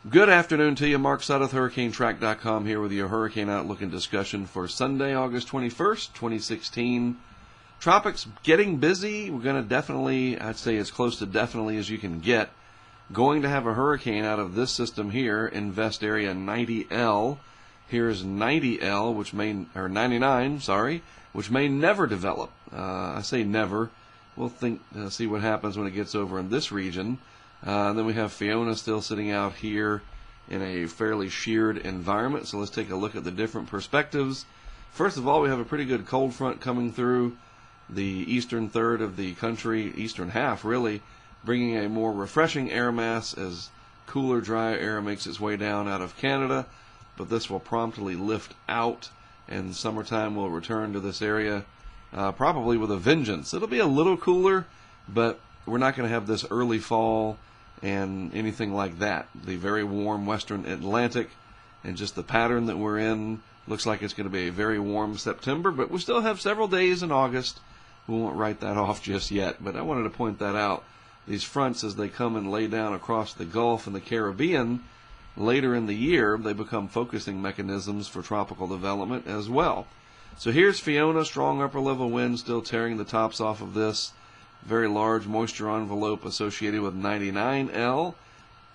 Good afternoon to you. Mark Sudduth, HurricaneTrack.com here with your Hurricane Outlook and discussion for Sunday, August 21st, 2016. Tropics getting busy. We're going to definitely, I'd say as close to definitely as you can get, going to have a hurricane out of this system here, Invest Area 90L. Here's 90L, which may, or 99, sorry, which may never develop. I say never. We'll see what happens when it gets over in this region. And then we have Fiona still sitting out here in a fairly sheared environment. So let's take a look at the different perspectives. First of all, we have a pretty good cold front coming through the eastern third of the country, eastern half really, bringing a more refreshing air mass as cooler, dry air makes its way down out of Canada. But this will promptly lift out, and summertime will return to this area probably with a vengeance. It'll be a little cooler, but we're not going to have this early fall and anything like that. The very warm western Atlantic and just the pattern that we're in looks like it's going to be a very warm September, but we still have several days in August. We won't write that off just yet, but I wanted to point that out. These fronts, as they come and lay down across the Gulf and the Caribbean, later in the year, they become focusing mechanisms for tropical development as well. So here's Fiona, strong upper level winds still tearing the tops off of this. Very large moisture envelope associated with 99L.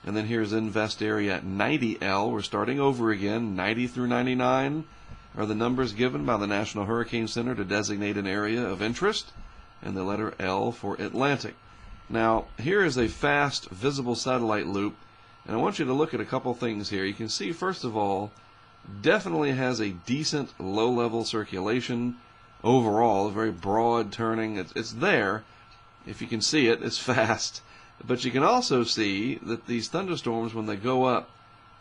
And then here's Invest Area at 90L. We're starting over again. 90 through 99 are the numbers given by the National Hurricane Center to designate an area of interest, and the letter L for Atlantic. Now, here is a fast, visible satellite loop, and I want you to look at a couple things here. You can see, first of all, definitely has a decent low-level circulation overall, a very broad turning. It's there. If you can see it, it's fast. But you can also see that these thunderstorms, when they go up,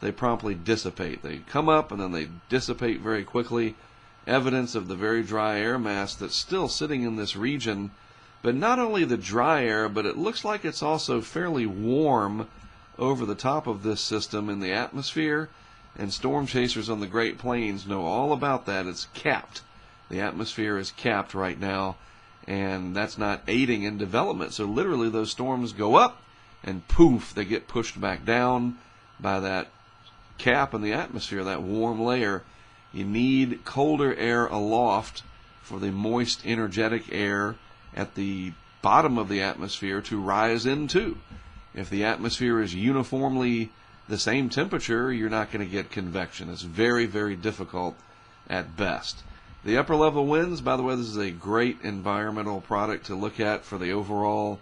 they promptly dissipate. They come up and then they dissipate very quickly. Evidence of the very dry air mass that's still sitting in this region. But not only the dry air, but it looks like it's also fairly warm over the top of this system in the atmosphere. And storm chasers on the Great Plains know all about that. It's capped. The atmosphere is capped right now, and that's not aiding in development. So literally those storms go up, and poof, they get pushed back down by that cap in the atmosphere, that warm layer. You need colder air aloft for the moist, energetic air at the bottom of the atmosphere to rise into. If the atmosphere is uniformly the same temperature, you're not going to get convection. It's very, very difficult at best. The upper level winds, by the way, this is a great environmental product to look at for the overall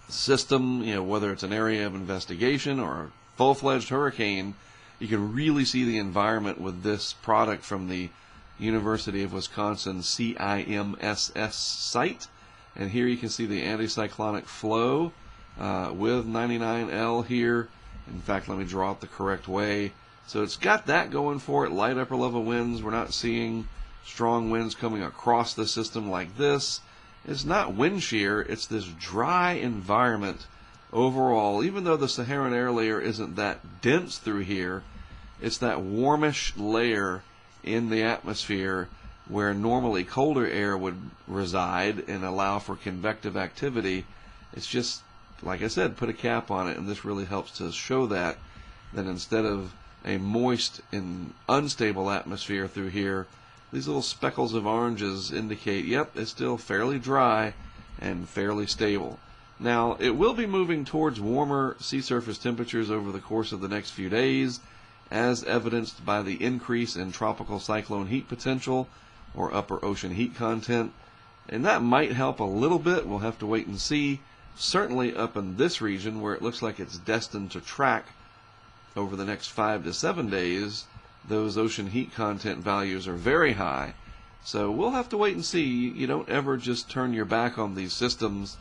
system. You know, whether it's an area of investigation or a full-fledged hurricane, you can really see the environment with this product from the University of Wisconsin CIMSS site. And here you can see the anticyclonic flow with 99L here. In fact, let me draw it the correct way. So it's got that going for it, light upper level winds. We're not seeing strong winds coming across the system like this. It's not wind shear, it's this dry environment overall. Even though the Saharan air layer isn't that dense through here, it's that warmish layer in the atmosphere where normally colder air would reside and allow for convective activity. It's just, like I said, put a cap on it, and this really helps to show that instead of a moist and unstable atmosphere through here, these little speckles of oranges indicate, yep, it's still fairly dry and fairly stable. Now, it will be moving towards warmer sea surface temperatures over the course of the next few days, as evidenced by the increase in tropical cyclone heat potential or upper ocean heat content. And that might help a little bit. We'll have to wait and see. Certainly up in this region where it looks like it's destined to track over the next 5 to 7 days, those ocean heat content values are very high. So we'll have to wait and see. You don't ever just turn your back on these systems.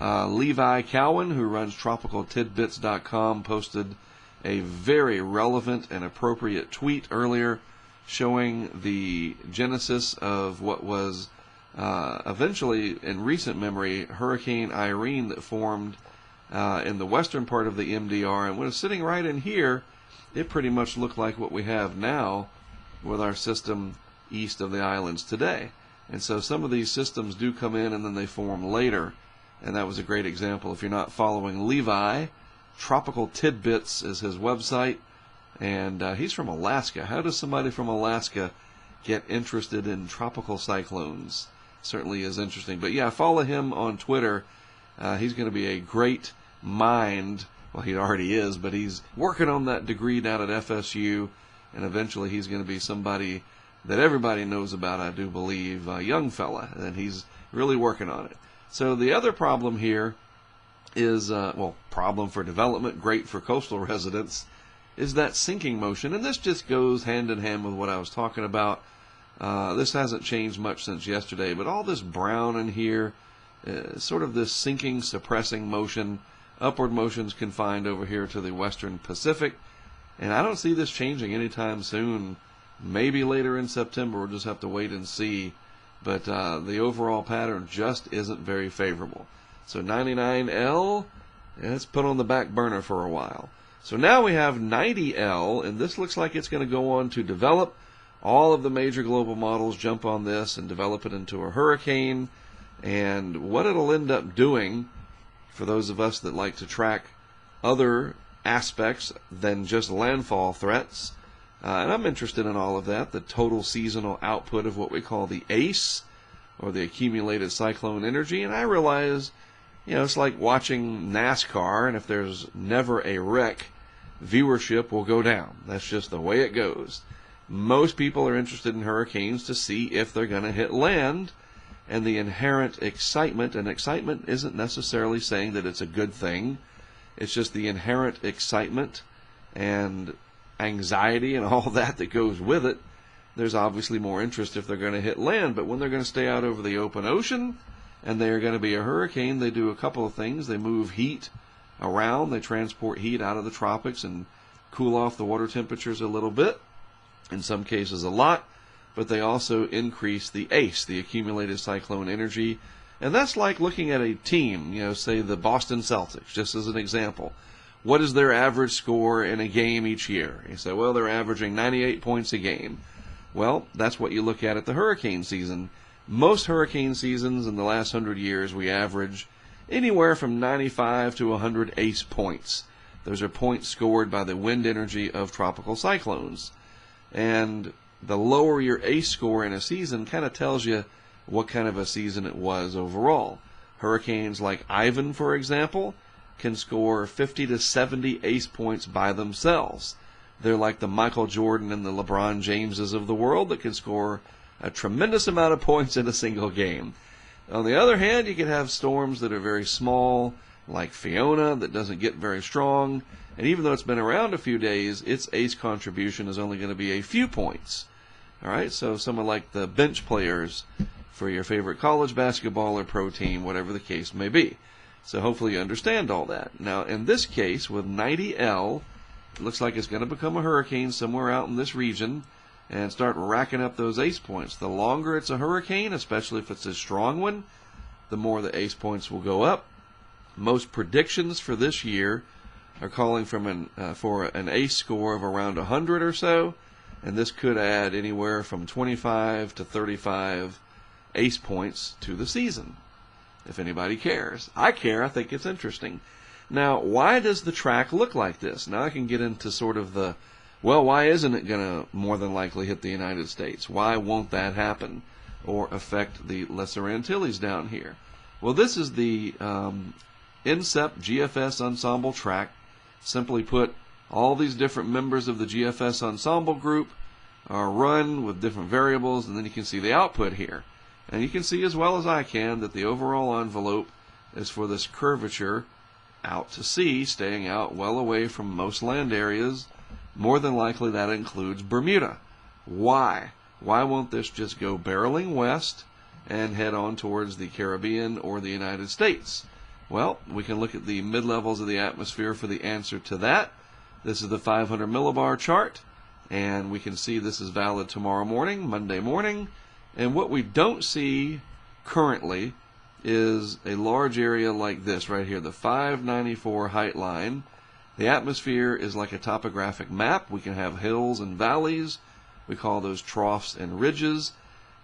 Levi Cowan, who runs TropicalTidbits.com, posted a very relevant and appropriate tweet earlier showing the genesis of what was eventually, in recent memory, Hurricane Irene that formed in the western part of the MDR. And when it's sitting right in here, it pretty much looked like what we have now with our system east of the islands today. And so some of these systems do come in and then they form later. And that was a great example. If you're not following Levi, Tropical Tidbits is his website, and he's from Alaska. How does somebody from Alaska get interested in tropical cyclones? Certainly is interesting. But yeah, follow him on Twitter. He's going to be a great mind. Well, he already is, but he's working on that degree down at FSU, and eventually he's going to be somebody that everybody knows about, I do believe, a young fella, and he's really working on it. So the other problem here is, problem for development, great for coastal residents, is that sinking motion. And this just goes hand in hand with what I was talking about. This hasn't changed much since yesterday, but all this brown in here, sort of this sinking, suppressing motion, upward motion's confined over here to the western Pacific, and I don't see this changing anytime soon. Maybe later in September. We'll just have to wait and see. But the overall pattern just isn't very favorable. So 99L, it's put on the back burner for a while. So now we have 90L, and this looks like it's going to go on to develop. All of the major global models jump on this and develop it into a hurricane. And what it'll end up doing, for those of us that like to track other aspects than just landfall threats, and I'm interested in all of that, the total seasonal output of what we call the ACE, or the accumulated cyclone energy. And I realize, it's like watching NASCAR, and if there's never a wreck, viewership will go down. That's just the way it goes. Most people are interested in hurricanes to see if they're going to hit land, and the inherent excitement, and excitement isn't necessarily saying that it's a good thing. It's just the inherent excitement and anxiety and all that goes with it. There's obviously more interest if they're going to hit land, but when they're going to stay out over the open ocean and they are going to be a hurricane, they do a couple of things. They move heat around, they transport heat out of the tropics and cool off the water temperatures a little bit, in some cases a lot, but they also increase the ACE, the accumulated cyclone energy. And that's like looking at a team, say the Boston Celtics, just as an example. What is their average score in a game each year? You say, well, they're averaging 98 points a game. Well, that's what you look at the hurricane season. Most hurricane seasons in the last 100 years, we average anywhere from 95 to 100 ACE points. Those are points scored by the wind energy of tropical cyclones. And the lower your ACE score in a season kind of tells you what kind of a season it was overall. Hurricanes like Ivan, for example, can score 50 to 70 ACE points by themselves. They're like the Michael Jordan and the LeBron Jameses of the world that can score a tremendous amount of points in a single game. On the other hand, you can have storms that are very small, like Fiona, that doesn't get very strong, and even though it's been around a few days, its ACE contribution is only going to be a few points. All right, so someone like the bench players for your favorite college basketball or pro team, whatever the case may be. So hopefully you understand all that. Now, in this case, with 90L, it looks like it's going to become a hurricane somewhere out in this region and start racking up those ACE points. The longer it's a hurricane, especially if it's a strong one, the more the ACE points will go up. Most predictions for this year are calling for an ACE score of around 100 or so, and this could add anywhere from 25 to 35 ACE points to the season, if anybody cares. I care. I think it's interesting. Now, why does the track look like this? Now I can get into sort of why isn't it going to more than likely hit the United States? Why won't that happen or affect the Lesser Antilles down here? Well, this is the INCEP GFS Ensemble track. Simply put, all these different members of the GFS Ensemble group are run with different variables, and then you can see the output here. And you can see as well as I can that the overall envelope is for this curvature out to sea, staying out well away from most land areas. More than likely that includes Bermuda. Why? Why won't this just go barreling west and head on towards the Caribbean or the United States? Well, we can look at the mid-levels of the atmosphere for the answer to that. This is the 500 millibar chart, and we can see this is valid tomorrow morning, Monday morning. And what we don't see currently is a large area like this right here, the 594 height line. The atmosphere is like a topographic map. We can have hills and valleys. We call those troughs and ridges.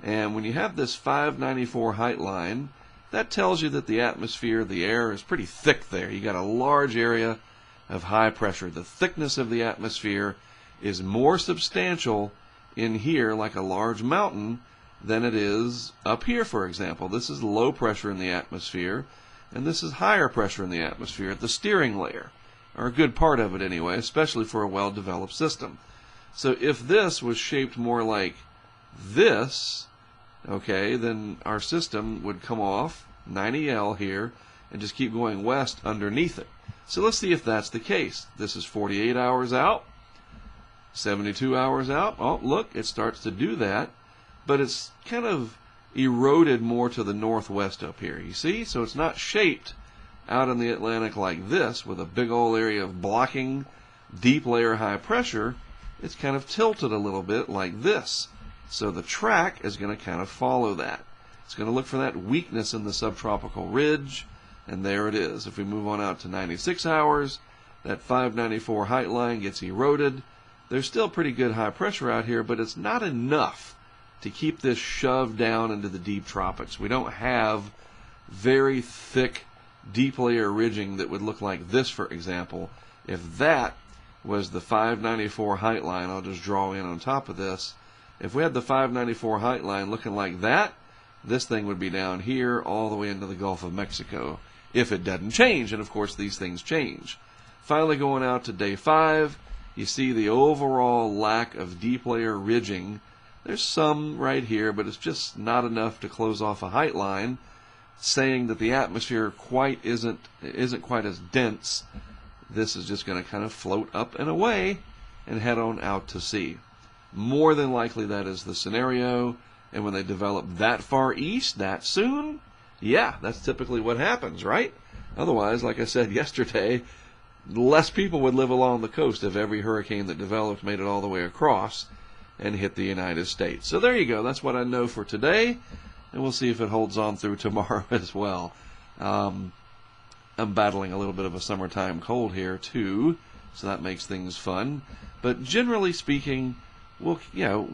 And when you have this 594 height line, that tells you that the atmosphere, the air, is pretty thick there. You got a large area of high pressure. The thickness of the atmosphere is more substantial in here, like a large mountain, than it is up here, for example. This is low pressure in the atmosphere, and this is higher pressure in the atmosphere at the steering layer, or a good part of it anyway, especially for a well-developed system. So if this was shaped more like this, okay, then our system would come off 90L here and just keep going west underneath it. So let's see if that's the case. This is 48 hours out, 72 hours out. Oh, look, it starts to do that, but it's kind of eroded more to the northwest up here, you see? So it's not shaped out in the Atlantic like this with a big old area of blocking deep layer high pressure. It's kind of tilted a little bit like this. So the track is going to kind of follow that. It's going to look for that weakness in the subtropical ridge, and there it is. If we move on out to 96 hours, that 594 height line gets eroded. There's still pretty good high pressure out here, but it's not enough to keep this shoved down into the deep tropics. We don't have very thick, deep layer ridging that would look like this, for example. If that was the 594 height line, I'll just draw in on top of this. If we had the 594 height line looking like that, this thing would be down here all the way into the Gulf of Mexico if it doesn't change, and of course these things change. Finally, going out to day 5, you see the overall lack of deep layer ridging. There's some right here, but it's just not enough to close off a height line, saying that the atmosphere isn't quite as dense. This is just going to kind of float up and away and head on out to sea. More than likely that is the scenario, and when they develop that far east that soon, yeah, that's typically what happens, right? Otherwise, like I said yesterday, less people would live along the coast if every hurricane that developed made it all the way across and hit the United States. So there you go. That's what I know for today, and we'll see if it holds on through tomorrow as well. I'm battling a little bit of a summertime cold here too, so that makes things fun. But generally speaking, we'll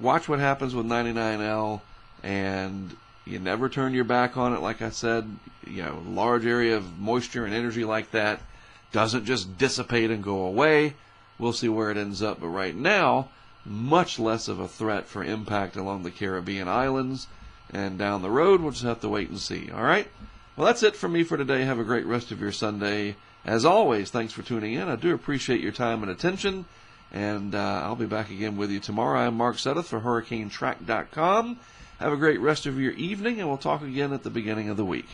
watch what happens with 99L, and you never turn your back on it. Like I said, large area of moisture and energy like that doesn't just dissipate and go away. We'll see where it ends up, but right now, much less of a threat for impact along the Caribbean islands, and down the road, we'll just have to wait and see. All right? Well, that's it from me for today. Have a great rest of your Sunday. As always, thanks for tuning in. I do appreciate your time and attention, and I'll be back again with you tomorrow. I'm Mark Sudduth for HurricaneTrack.com. Have a great rest of your evening, and we'll talk again at the beginning of the week.